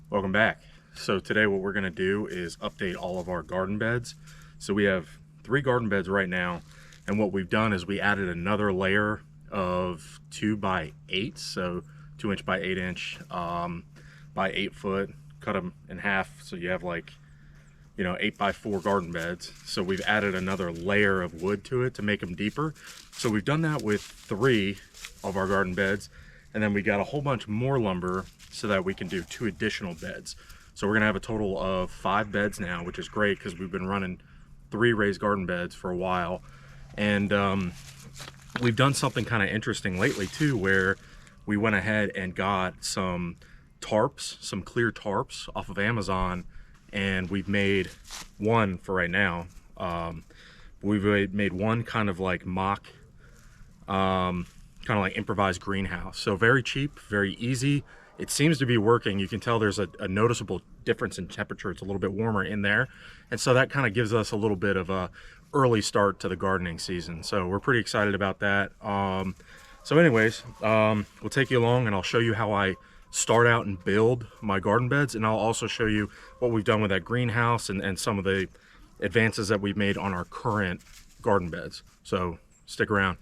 Welcome back. So today what we're going to do is update all of our garden beds. So we have 3 garden beds right now, and what we've done is we added another layer of 2x8, so 2" by 8" by 8 foot, cut them in half so you have 8x4 garden beds. So we've added another layer of wood to it to make them deeper. So we've done that with 3 of our garden beds, and then we got a whole bunch more lumber so that we can do 2 additional beds. So we're gonna have a total of 5 beds now, which is great because we've been running 3 raised garden beds for a while. And we've done something kind of interesting lately too, where we went ahead and got some tarps, some clear tarps off of Amazon, and we've made one for right now. We've made one kind of like mock, kind of like improvised greenhouse. So very cheap, very easy. It seems to be working. You can tell there's a noticeable difference in temperature. It's a little bit warmer in there. And so that kind of gives us a little bit of a early start to the gardening season. So we're pretty excited about that. So anyways, we'll take you along and I'll show you how I start out and build my garden beds. And I'll also show you what we've done with that greenhouse and some of the advances that we've made on our current garden beds. So stick around.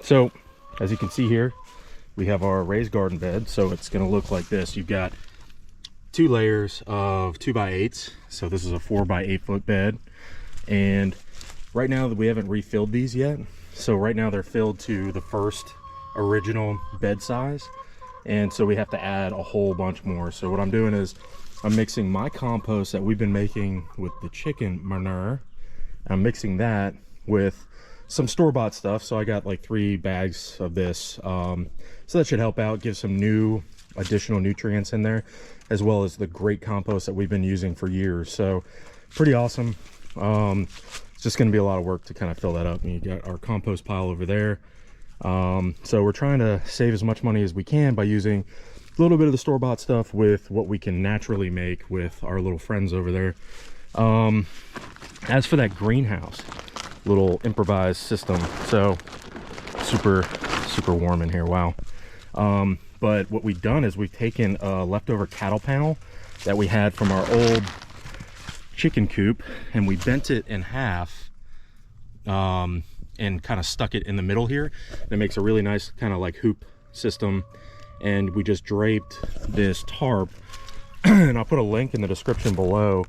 So as you can see here, we have our raised garden bed. So it's going to look like this. You've got 2 layers of 2x8s. So this is a 4x8 foot bed. And right now we haven't refilled these yet. So right now they're filled to the first original bed size. And so we have to add a whole bunch more. So what I'm doing is I'm mixing my compost that we've been making with the chicken manure. I'm mixing that with some store-bought stuff. So I got like 3 bags of this. So that should help out, give some new additional nutrients in there, as well as the great compost that we've been using for years. So pretty awesome. It's just going to be a lot of work to kind of fill that up. And you got our compost pile over there. So we're trying to save as much money as we can by using a little bit of the store-bought stuff with what we can naturally make with our little friends over there. As for that greenhouse, little improvised system, so super warm in here. Wow. But what we've done is we've taken a leftover cattle panel that we had from our old chicken coop, and we bent it in half and kind of stuck it in the middle here. And it makes a really nice kind of like hoop system, and we just draped this tarp and I'll put a link in the description below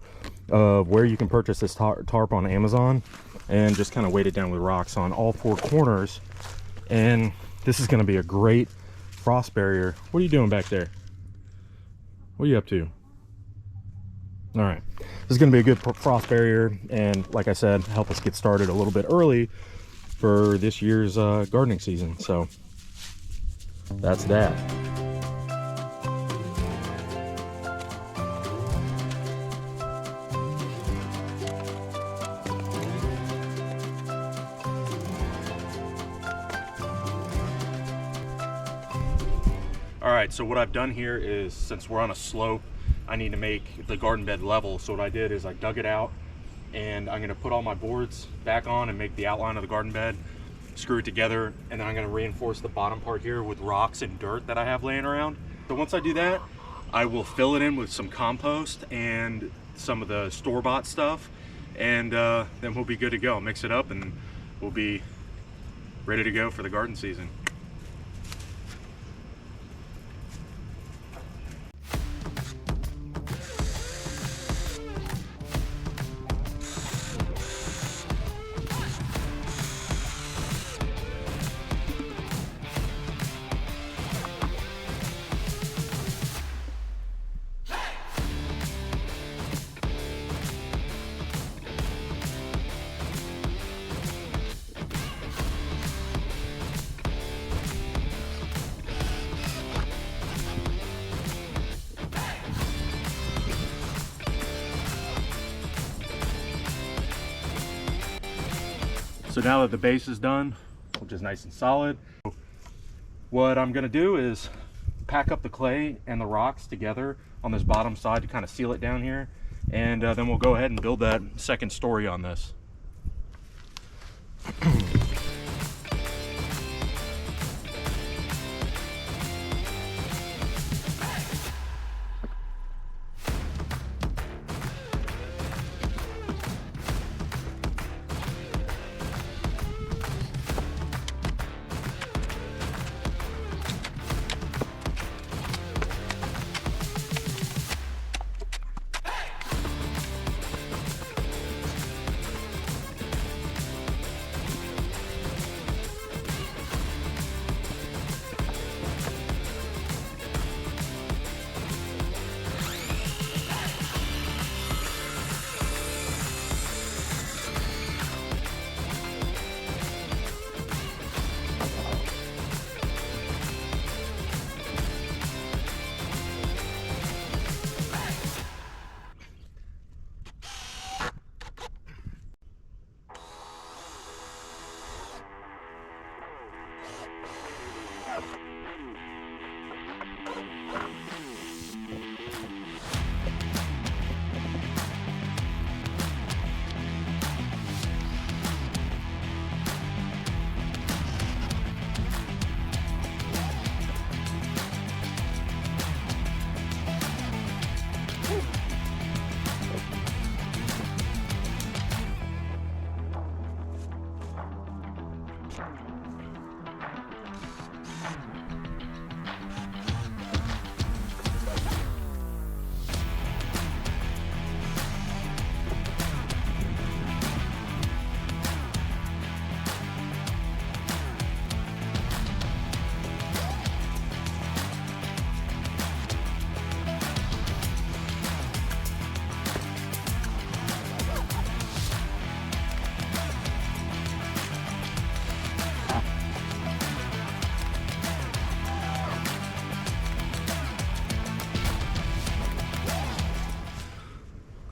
of where you can purchase this tarp on Amazon, and just kind of weight it down with rocks on all 4 corners. And this is going to be a great frost barrier. What are you doing back there? What are you up to? All right, this is going to be a good frost barrier, and like I said, help us get started a little bit early for this year's gardening season. So that's that. All right, so what I've done here is, since we're on a slope, I need to make the garden bed level. So what I did is I dug it out, and I'm gonna put all my boards back on and make the outline of the garden bed, screw it together, and then I'm gonna reinforce the bottom part here with rocks and dirt that I have laying around. So once I do that, I will fill it in with some compost and some of the store-bought stuff, and then we'll be good to go. Mix it up and we'll be ready to go for the garden season. So now that the base is done, which is nice and solid, what I'm gonna do is pack up the clay and the rocks together on this bottom side to kind of seal it down here, and then we'll go ahead and build that second story on this.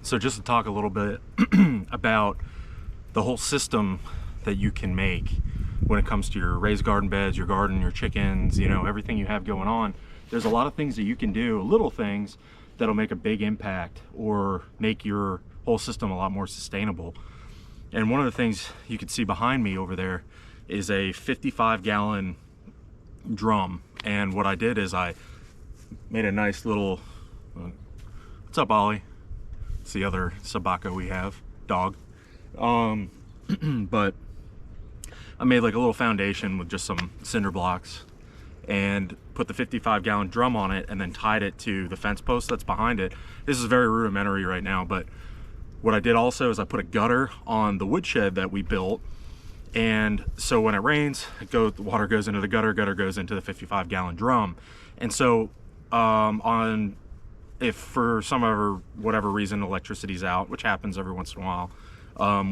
So just to talk a little bit about the whole system that you can make when it comes to your raised garden beds, your garden, your chickens, you know, everything you have going on. There's a lot of things that you can do, little things that'll make a big impact or make your whole system a lot more sustainable. And one of the things you can see behind me over there is a 55-gallon drum. And what I did is I made a nice little, what's up, Ollie? It's the other Sabaka we have, dog. But I made like a little foundation with just some cinder blocks and put the 55-gallon drum on it and then tied it to the fence post that's behind it. This is very rudimentary right now, but what I did also is I put a gutter on the woodshed that we built. And so when it rains, the water goes into the gutter goes into the 55-gallon drum. And so if for some or whatever reason electricity's out, which happens every once in a while,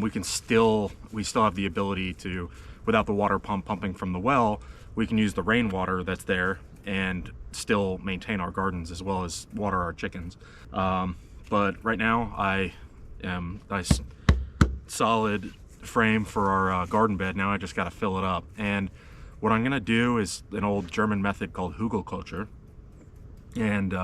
we still have the ability to, without the water pump pumping from the well, we can use the rainwater that's there and still maintain our gardens as well as water our chickens. But right now I am nice solid frame for our garden bed. Now I just got to fill it up. And what I'm gonna do is an old German method called Hügelkultur. And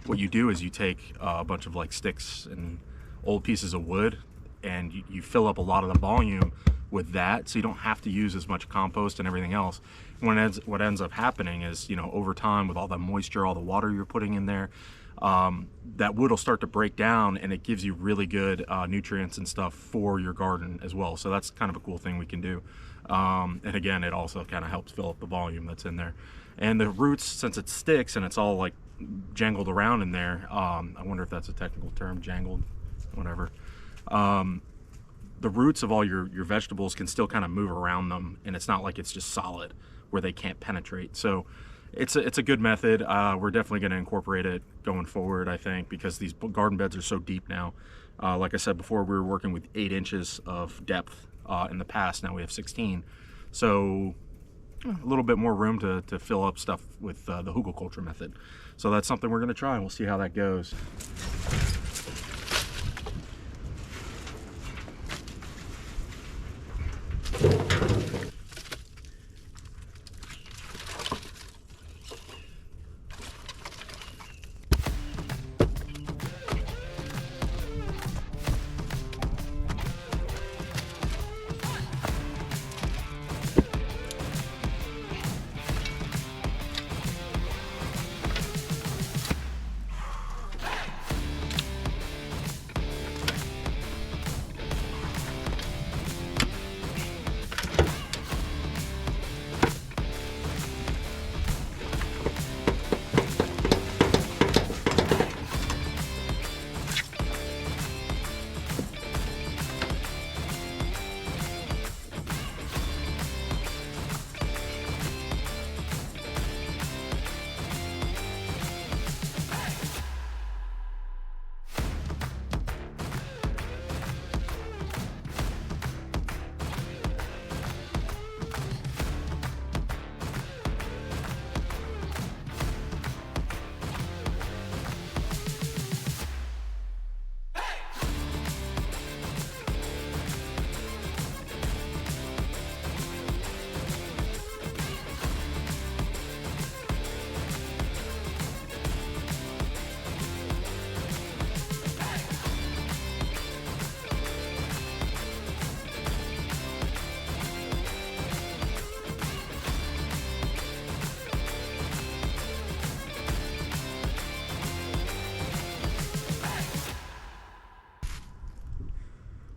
what you do is you take a bunch of like sticks and old pieces of wood and you fill up a lot of the volume with that, so you don't have to use as much compost and everything else. What ends up happening is, you know, over time with all the moisture, all the water you're putting in there, that wood will start to break down and it gives you really good nutrients and stuff for your garden as well. So that's kind of a cool thing we can do. And again, it also kind of helps fill up the volume that's in there. And the roots, since it sticks and it's all like jangled around in there, I wonder if that's a technical term, jangled, whatever. The roots of all your vegetables can still kind of move around them, and it's not like it's just solid where they can't penetrate. So it's a good method. We're definitely going to incorporate it going forward, I think, because these garden beds are so deep now. Like I said before, we were working with 8 inches of depth in the past. Now we have 16. So a little bit more room to fill up stuff with the Hügelkultur method. So that's something we're going to try, and we'll see how that goes.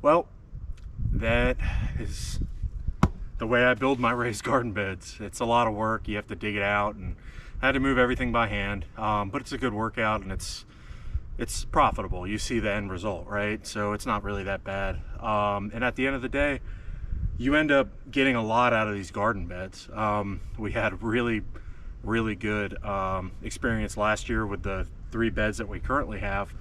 Well, that is the way I build my raised garden beds. It's a lot of work. You have to dig it out, and I had to move everything by hand, but it's a good workout, and it's profitable. You see the end result, right? So it's not really that bad. And at the end of the day, you end up getting a lot out of these garden beds. We had really good experience last year with the 3 beds that we currently have.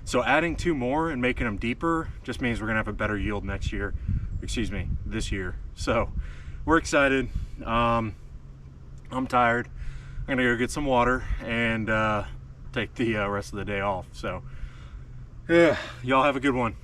So adding 2 more and making them deeper just means we're gonna have a better yield next year. Excuse me, this year. So we're excited. I'm tired. I'm gonna go get some water and take the rest of the day off. So yeah, y'all have a good one.